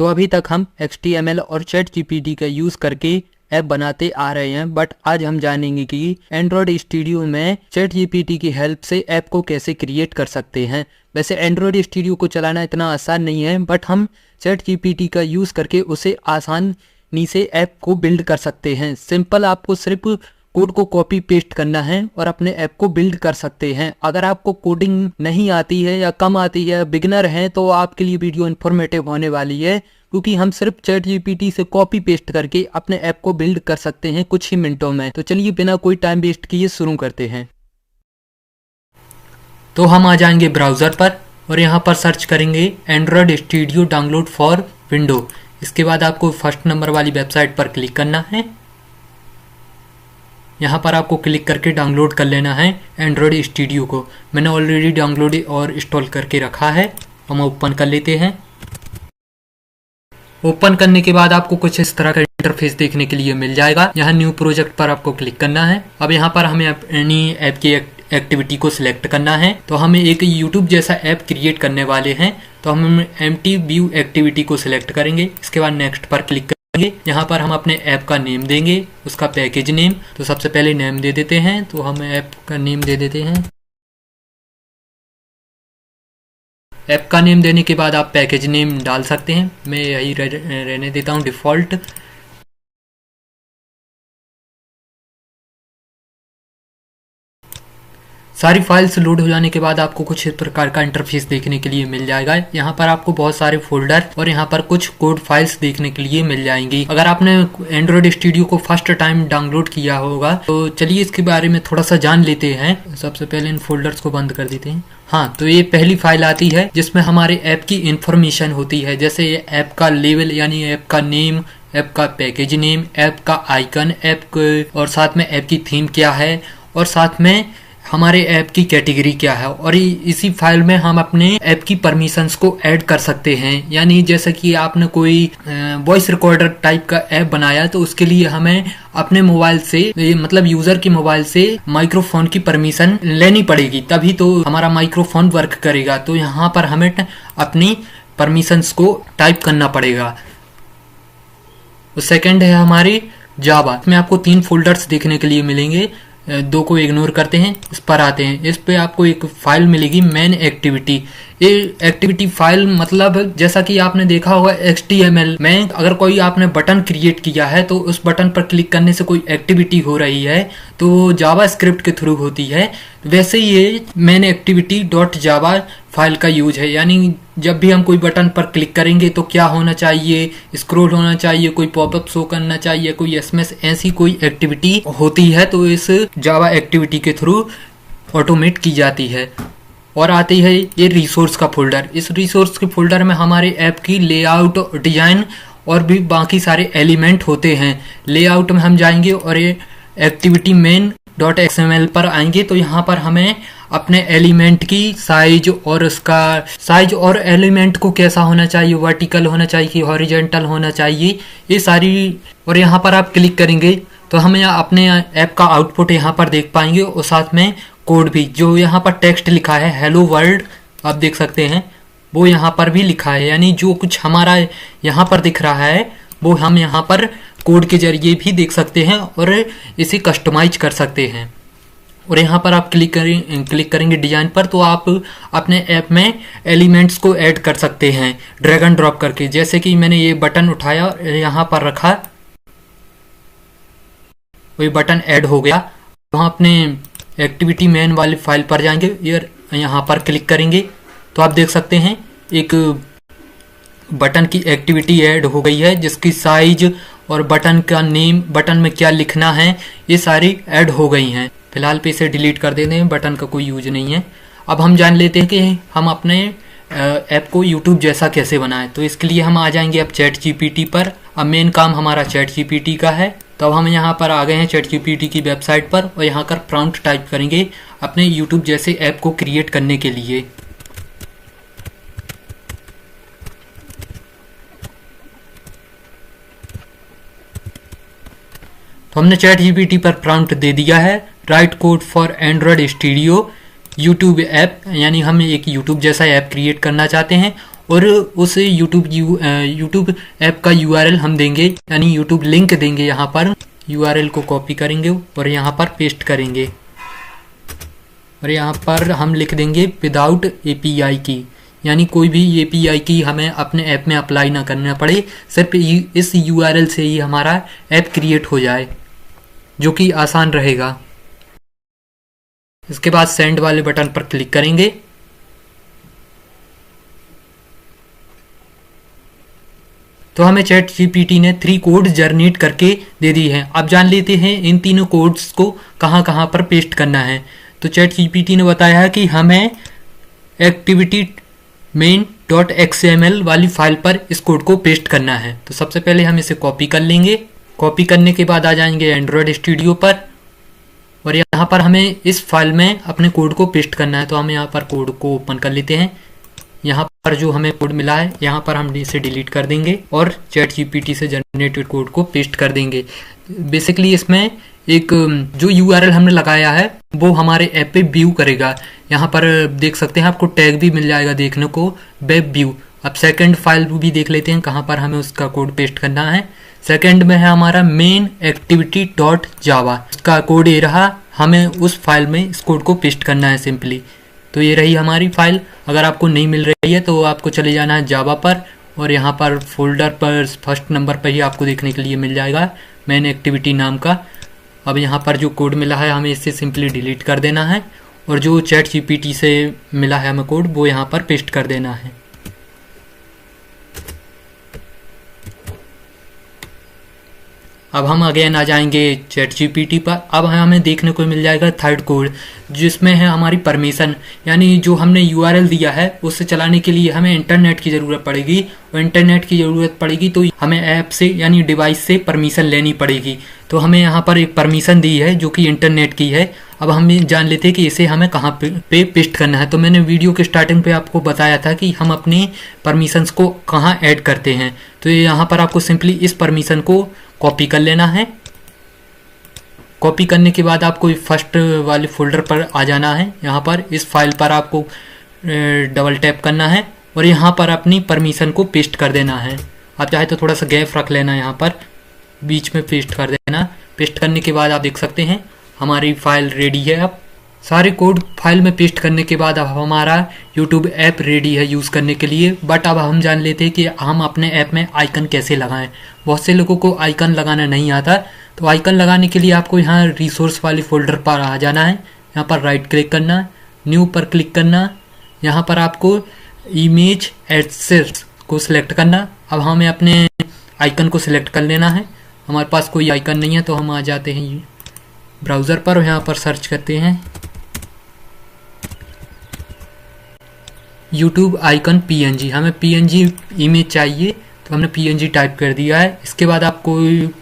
तो अभी तक हम HTML और ChatGPT का यूज़ करके ऐप बनाते आ रहे हैं, बट आज हम जानेंगे कि एंड्रॉयड स्टूडियो में ChatGPT की हेल्प से ऐप को कैसे क्रिएट कर सकते हैं। वैसे एंड्रॉयड स्टूडियो को चलाना इतना आसान नहीं है, बट हम ChatGPT का यूज़ करके उसे आसानी से ऐप को बिल्ड कर सकते हैं। सिंपल, आपको सिर्फ कोड को कॉपी पेस्ट करना है और अपने ऐप को बिल्ड कर सकते हैं। अगर आपको कोडिंग नहीं आती है या कम आती है, बिगिनर हैं, तो आपके लिए वीडियो इन्फॉर्मेटिव होने वाली है, क्योंकि हम सिर्फ ChatGPT से कॉपी पेस्ट करके अपने ऐप को बिल्ड कर सकते हैं कुछ ही मिनटों में। तो चलिए बिना कोई टाइम वेस्ट किए शुरू करते हैं। तो हम आ जाएंगे ब्राउज़र पर और यहाँ पर सर्च करेंगे Android studio download for window. इसके बाद आपको फर्स्ट नंबर वाली वेबसाइट पर क्लिक करना है। यहाँ पर आपको क्लिक करके डाउनलोड कर लेना है एंड्रॉयड स्टूडियो को। मैंने ऑलरेडी डाउनलोड और इंस्टॉल करके रखा है। हम ओपन कर लेते हैं। ओपन करने के बाद आपको कुछ इस तरह का इंटरफेस देखने के लिए मिल जाएगा। यहाँ न्यू प्रोजेक्ट पर आपको क्लिक करना है। अब यहाँ पर हमें अपनी ऐप की एक्टिविटी को सिलेक्ट करना है। तो हम एक यूट्यूब जैसा ऐप क्रिएट करने वाले हैं, तो हम एम्प्टी व्यू एक्टिविटी को सिलेक्ट करेंगे। इसके बाद नेक्स्ट पर क्लिक करेंगे। यहाँ पर हम अपने ऐप का नेम देंगे, उसका पैकेज नेम। तो सबसे पहले नेम दे देते हैं, तो हम ऐप का नेम दे देते हैं। ऐप का नेम देने के बाद आप पैकेज नेम डाल सकते हैं। मैं यही रहने देता हूँ डिफ़ॉल्ट। सारी फाइल्स लोड हो जाने के बाद आपको कुछ इस प्रकार का इंटरफेस देखने के लिए मिल जाएगा। यहाँ पर आपको बहुत सारे फोल्डर और यहाँ पर कुछ कोड फाइल्स देखने के लिए मिल जाएंगी। अगर आपने एंड्रॉयड स्टूडियो को फर्स्ट टाइम डाउनलोड किया होगा, तो चलिए इसके बारे में थोड़ा सा जान लेते हैं। सबसे पहले इन फोल्डर्स को बंद कर देते हैं। हाँ, तो ये पहली फाइल आती है जिसमें हमारे ऐप की इंफॉर्मेशन होती है, जैसे ये ऐप का लेवल यानी ऐप का नेम, ऐप का पैकेज नेम, ऐप का आइकन, ऐप और साथ में ऐप की थीम क्या है, और साथ में हमारे ऐप की कैटेगरी क्या है। और इसी फाइल में हम अपने ऐप की परमिशंस को ऐड कर सकते हैं। यानी जैसे कि आपने कोई वॉइस रिकॉर्डर टाइप का ऐप बनाया, तो उसके लिए हमें अपने मोबाइल से, मतलब यूजर के मोबाइल से माइक्रोफोन की परमिशन लेनी पड़ेगी, तभी तो हमारा माइक्रोफोन वर्क करेगा। तो यहाँ पर हमें अपनी परमिशंस को टाइप करना पड़ेगा। सेकंड है हमारी जावा। इसमें आपको 3 फोल्डर्स देखने के लिए मिलेंगे। 2 को इग्नोर करते हैं, इस पर आते हैं। इस पे आपको एक फाइल मिलेगी मेन एक्टिविटी। ये एक्टिविटी फाइल मतलब जैसा कि आपने देखा होगा HTML में अगर कोई आपने बटन क्रिएट किया है, तो उस बटन पर क्लिक करने से कोई एक्टिविटी हो रही है, तो जावा स्क्रिप्ट के थ्रू होती है। वैसे ये main activity dot Java file का यूज है। यानी जब भी हम कोई बटन पर क्लिक करेंगे तो क्या होना चाहिए, स्क्रॉल होना चाहिए, कोई पॉपअप शो करना चाहिए, कोई SMS, ऐसी कोई एक्टिविटी होती है, तो इस जावा एक्टिविटी के थ्रू ऑटोमेट की जाती है। और आती है ये रिसोर्स का फोल्डर। इस रिसोर्स के फोल्डर में हमारे ऐप की लेआउट, डिजाइन और भी बाकी सारे एलिमेंट होते हैं। लेआउट में हम जाएंगे और ये एक्टिविटी मेन .xml पर आएंगे, तो यहाँ पर हमें अपने एलिमेंट की साइज और उसका साइज और एलिमेंट को कैसा होना चाहिए, वर्टिकल होना चाहिए कि हॉरिजेंटल होना चाहिए, ये सारी। और यहाँ पर आप क्लिक करेंगे तो हमें अपने ऐप का आउटपुट यहाँ पर देख पाएंगे, और साथ में कोड भी। जो यहाँ पर टेक्स्ट लिखा है हेलो वर्ल्ड, आप देख सकते हैं, वो यहाँ पर भी लिखा है। यानी जो कुछ हमारा यहाँ पर दिख रहा है, वो हम यहाँ पर कोड के जरिए भी देख सकते हैं और इसे कस्टमाइज कर सकते हैं। और यहाँ पर आप क्लिक करेंगे डिजाइन पर, तो आप अपने ऐप में एलिमेंट्स को ऐड कर सकते हैं ड्रैग एंड ड्रॉप करके। जैसे कि मैंने ये बटन उठाया और यहाँ पर रखा, वो बटन ऐड हो गया। तो हम अपने एक्टिविटी मेन वाली फाइल पर जाएंगे, यहाँ पर क्लिक करेंगे, तो आप देख सकते हैं एक बटन की एक्टिविटी ऐड हो गई है, जिसकी साइज और बटन का नेम, बटन में क्या लिखना है, ये सारी ऐड हो गई हैं। फिलहाल पे इसे डिलीट कर देते हैं, बटन का कोई यूज नहीं है। अब हम जान लेते हैं कि हम अपने ऐप को यूट्यूब जैसा कैसे बनाएं। तो इसके लिए हम आ जाएंगे अब ChatGPT पर। अब मेन काम हमारा ChatGPT का है, तो अब हम यहाँ पर आ गए हैं ChatGPT की वेबसाइट पर, और यहाँ कर प्रॉम्प्ट टाइप करेंगे अपने यूट्यूब जैसे ऐप को क्रिएट करने के लिए। तो हमने ChatGPT पर प्रॉम्प्ट दे दिया है, right code for Android studio YouTube app. यानी हम एक यूट्यूब जैसा ऐप क्रिएट करना चाहते हैं, और उस यूट्यूब ऐप का यूआरएल हम देंगे, यानी यूट्यूब लिंक देंगे। यहाँ पर यूआरएल को कॉपी करेंगे और यहाँ पर पेस्ट करेंगे और यहाँ पर हम लिख देंगे विदाउट एपीआई की, यानी कोई भी एपीआई की हमें अपने ऐप में अप्लाई ना करना पड़े, सिर्फ इस यूआरएल से ही हमारा ऐप क्रिएट हो जाए, जो कि आसान रहेगा। इसके बाद सेंड वाले बटन पर क्लिक करेंगे। तो हमें चैट जीपीटी ने 3 कोड जनरेट करके दे दी है। अब जान लेते हैं इन तीनों कोड्स को कहाँ कहाँ पर पेस्ट करना है। तो चैट जीपीटी ने बताया है कि हमें एक्टिविटी main.xml वाली फाइल पर इस कोड को पेस्ट करना है। तो सबसे पहले हम इसे कॉपी कर लेंगे। कॉपी करने के बाद आ जाएंगे एंड्रॉयड स्टूडियो पर और यहाँ पर हमें इस फाइल में अपने कोड को पेस्ट करना है। तो हम यहाँ पर कोड को ओपन कर लेते हैं। यहाँ पर जो हमें कोड मिला है यहाँ पर हम इसे डिलीट कर देंगे और चैट जीपीटी से जनरेटेड कोड को पेस्ट कर देंगे। बेसिकली इसमें एक जो यूआरएल हमने लगाया है वो हमारे ऐप पे व्यू करेगा। यहाँ पर देख सकते हैं आपको टैग भी मिल जाएगा देखने को, वेब व्यू। अब सेकंड फाइल भी देख लेते हैं कहाँ पर हमें उसका कोड पेस्ट करना है। सेकंड में है हमारा मेन एक्टिविटी डॉट जावा, इसका कोड ये रहा, हमें उस फाइल में इस कोड को पेस्ट करना है सिंपली। तो ये रही हमारी फाइल। अगर आपको नहीं मिल रही है तो आपको चले जाना है जावा पर और यहाँ पर फोल्डर पर फर्स्ट नंबर पर ही आपको देखने के लिए मिल जाएगा मेन एक्टिविटी नाम का। अब यहाँ पर जो कोड मिला है हमें इससे सिंपली डिलीट कर देना है और जो चैट जीपीटी से मिला है हमें कोड वो यहाँ पर पेस्ट कर देना है। अब हम अगेन आ जाएंगे चैट जीपीटी पर। अब हमें देखने को मिल जाएगा थर्ड कोड, जिसमें है हमारी परमिशन, यानी जो हमने यूआरएल दिया है उससे चलाने के लिए हमें इंटरनेट की ज़रूरत पड़ेगी और इंटरनेट की ज़रूरत पड़ेगी तो हमें ऐप से यानी डिवाइस से परमिशन लेनी पड़ेगी। तो हमें यहाँ पर एक परमिशन दी है जो कि इंटरनेट की है। अब हम जान लेते हैं कि इसे हमें कहाँ पे पेस्ट करना है। तो मैंने वीडियो के स्टार्टिंग पे आपको बताया था कि हम अपने परमिशंस को कहाँ ऐड करते हैं। तो यहाँ पर आपको सिंपली इस परमिशन को कॉपी कर लेना है। कॉपी करने के बाद आपको फर्स्ट वाले फोल्डर पर आ जाना है। यहाँ पर इस फाइल पर आपको डबल टैप करना है और यहाँ पर अपनी परमिशन को पेस्ट कर देना है। आप चाहे तो थोड़ा सा गैप रख लेना, यहाँ पर बीच में पेस्ट कर देना। पेस्ट करने के बाद आप देख सकते हैं हमारी फाइल रेडी है। अब सारे कोड फाइल में पेस्ट करने के बाद अब हमारा यूट्यूब ऐप रेडी है यूज़ करने के लिए। बट अब हम जान लेते हैं कि हम अपने ऐप में आइकन कैसे लगाएं। बहुत से लोगों को आइकन लगाना नहीं आता, तो आइकन लगाने के लिए आपको यहाँ रिसोर्स वाले फोल्डर पर आ जाना है। यहाँ पर राइट क्लिक करना, न्यू पर क्लिक करना, यहाँ पर आपको इमेज एड्स को सिलेक्ट करना। अब हमें अपने आइकन को सिलेक्ट कर लेना है। हमारे पास कोई आइकन नहीं है तो हम आ जाते हैं ब्राउज़र पर और यहाँ पर सर्च करते हैं यूट्यूब आइकन पीएनजी। हमें पीएनजी इमेज चाहिए तो हमने पीएनजी टाइप कर दिया है। इसके बाद आपको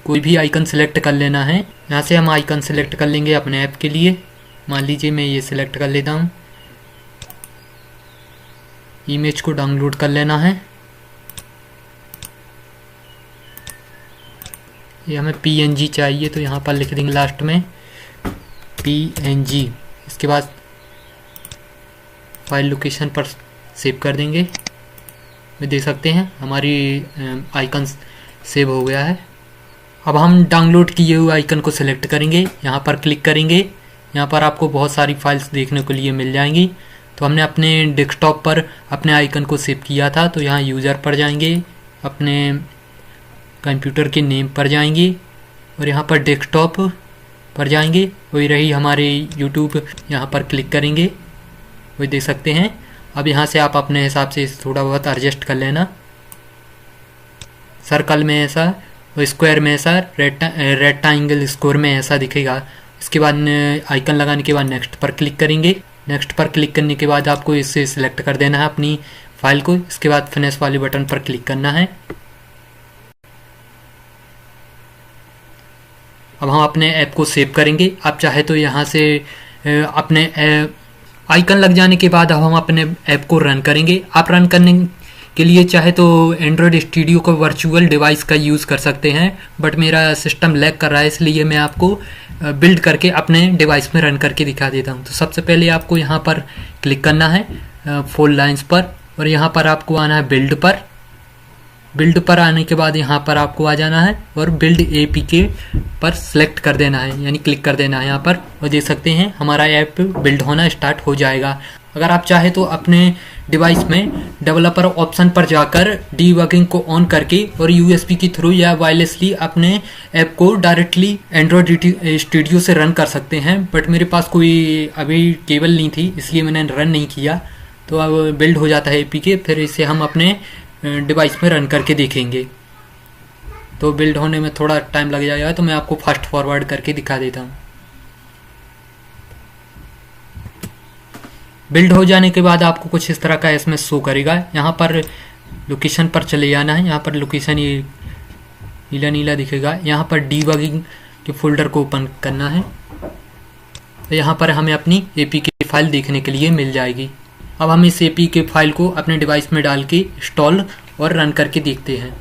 कोई भी आइकन सेलेक्ट कर लेना है। यहाँ से हम आइकन सेलेक्ट कर लेंगे अपने ऐप के लिए। मान लीजिए मैं ये सिलेक्ट कर लेता हूँ। इमेज को डाउनलोड कर लेना है। ये हमें पीएनजी चाहिए तो यहाँ पर लिख देंगे लास्ट में पीएनजी। इसके बाद फाइल लोकेशन पर सेव कर देंगे। में देख सकते हैं हमारी आइकन सेव हो गया है। अब हम डाउनलोड किए हुए आइकन को सिलेक्ट करेंगे, यहाँ पर क्लिक करेंगे। यहाँ पर आपको बहुत सारी फाइल्स देखने को लिए मिल जाएंगी। तो हमने अपने डेस्कटॉप पर अपने आइकन को सेव किया था, तो यहाँ यूज़र पर जाएंगे, अपने कंप्यूटर के नेम पर जाएंगे और यहाँ पर डेस्कटॉप पर जाएंगे। वही रही हमारे यूट्यूब, यहाँ पर क्लिक करेंगे, वही देख सकते हैं। अब यहाँ से आप अपने हिसाब से थोड़ा बहुत एडजस्ट कर लेना। सर्कल में ऐसा और स्क्वायर में ऐसा, रेक्टेंगल स्क्वायर में ऐसा दिखेगा। इसके बाद आइकन लगाने के बाद नेक्स्ट पर क्लिक करेंगे। नेक्स्ट पर क्लिक करने के बाद आपको इससे सिलेक्ट कर देना है अपनी फाइल को। इसके बाद फिनिश वाले बटन पर क्लिक करना है। अब हम अपने ऐप को सेव करेंगे। आप चाहे तो यहाँ से अपने आइकन लग जाने के बाद अब हम अपने ऐप को रन करेंगे। आप रन करने के लिए चाहे तो एंड्रॉयड स्टूडियो को वर्चुअल डिवाइस का यूज़ कर सकते हैं, बट मेरा सिस्टम लैग कर रहा है, इसलिए मैं आपको बिल्ड करके अपने डिवाइस में रन करके दिखा देता हूँ। तो सबसे पहले आपको यहाँ पर क्लिक करना है 4 लाइन्स पर और यहाँ पर आपको आना है बिल्ड पर। बिल्ड पर आने के बाद यहाँ पर आपको आ जाना है और बिल्ड एपीके पर सेलेक्ट कर देना है, यानी क्लिक कर देना है यहाँ पर, और देख सकते हैं हमारा ऐप बिल्ड होना स्टार्ट हो जाएगा। अगर आप चाहे तो अपने डिवाइस में डेवलपर ऑप्शन पर जाकर डीबगिंग को ऑन करके और यूएसबी के थ्रू या वायरलेसली अपने ऐप को डायरेक्टली एंड्रॉयड स्टूडियो से रन कर सकते हैं। बट मेरे पास कोई अभी केबल नहीं थी, इसलिए मैंने रन नहीं किया। तो अब बिल्ड हो जाता है एपीके, फिर इसे हम अपने डिवाइस में रन करके देखेंगे। तो बिल्ड होने में थोड़ा टाइम लग जाएगा, तो मैं आपको फास्ट फॉरवर्ड करके दिखा देता हूँ। बिल्ड हो जाने के बाद आपको कुछ इस तरह का इसमें शो करेगा। यहाँ पर लोकेशन पर चले जाना है, यहाँ पर लोकेशन ये नीला नीला दिखेगा। यहाँ पर डीबगिंग के फोल्डर को ओपन करना है, तो यहाँ पर हमें अपनी एपीके फाइल देखने के लिए मिल जाएगी। अब हम इस एपीके फाइल को अपने डिवाइस में डाल के इंस्टॉल और रन करके देखते हैं।